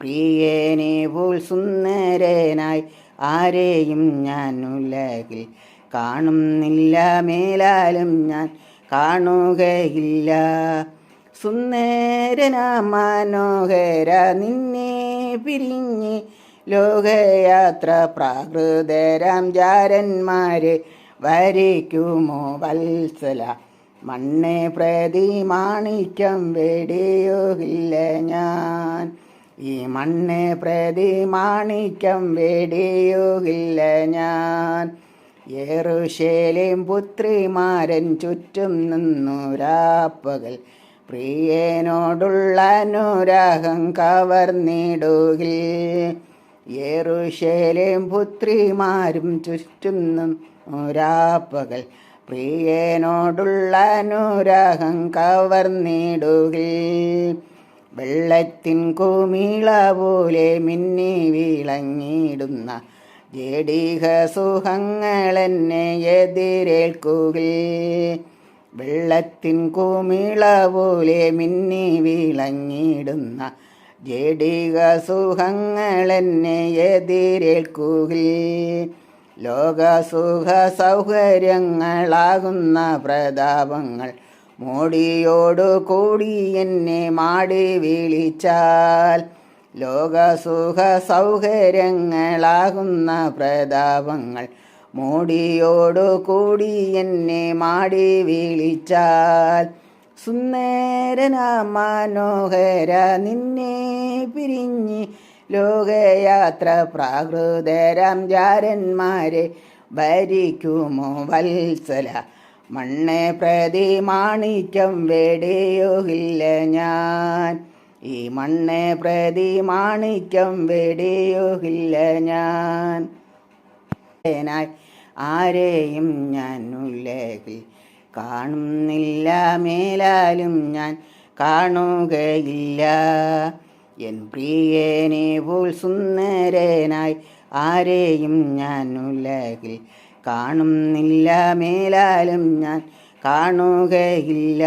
പ്രിയനെ പോൽ സുന്ദരനായി ആരെയും ഞാൻ ഉലകിൽ കാണുന്നില്ല, മേലാലും ഞാൻ കാണുകയില്ല. സുന്ദരനാ മനോഹര നിന്നെ പിരിഞ്ഞ് ലോകയാത്ര പ്രാകൃതരാം ജാരന്മാരെ വരയ്ക്കുമോ വത്സല? മണ്ണെ പ്രതി മാണിക്യം വെടിയുകില്ല ഞാൻ, ഈ മണ്ണെ പ്രതി മാണിക്യം വെടിയുകില്ല ഞാൻ. യെരൂശലേം പുത്രിമാരൻ ചുറ്റും നിന്നുരാപ്പകൽ പ്രിയനോടുള്ള അനുരാഗം കവർന്നിടുകിൽ. യെരൂശലേം പുത്രിമാരും ചുറ്റും നിന്നുരാപ്പകൽ പ്രിയനോടുള്ള അനുരാഗം കവർന്നിടുകിൽ. വെള്ളത്തിൻ കുമിള പോലെ മിന്നി വിളങ്ങിടുന്ന ജഡിക സുഖങ്ങളെന്നെ എതിരേൽക്കുകിൽ. വെള്ളത്തിൻ കുമിള പോലെ മിന്നി വിളങ്ങിടുന്ന ജഡിക സുഖങ്ങളെന്നെ എതിരേൽക്കുകിൽ. ലോകസുഖ സൗകര്യങ്ങളാകുന്ന പ്രതാപങ്ങൾ മോടിയോടു കൂടി എന്നെ മാടി വിളിച്ചാൽ, ലോകസുഖ സൗകര്യങ്ങളാകുന്ന പ്രതാപങ്ങൾ മോടിയോടു കൂടി എന്നെ മാടി വിളിച്ചാൽ, സുന്ദരനാ മനോഹര നിന്നെ പിരിഞ്ഞ് ലോകയാത്ര പ്രാകൃതരാം ജാരന്മാരെ ഭരിക്കുമോ വത്സല? മണ്ണെ പ്രതി മാണിക്യം വെടിയുകില്ല ഞാൻ, ഈ മണ്ണെ പ്രതി മാണിക്യം വെടിയുകില്ല ഞാൻ. ആരെയും ഞാൻ ഉലകിൽ കാണുന്നില്ല, മേലാലും ഞാൻ കാണുകയില്ല. എൻ പ്രിയനെ പോൽ സുന്ദരനായി ആരെയും ഞാൻ ഉലകിൽ കാണുന്നില്ല, മേലാലും ഞാൻ കാണുകയില്ല.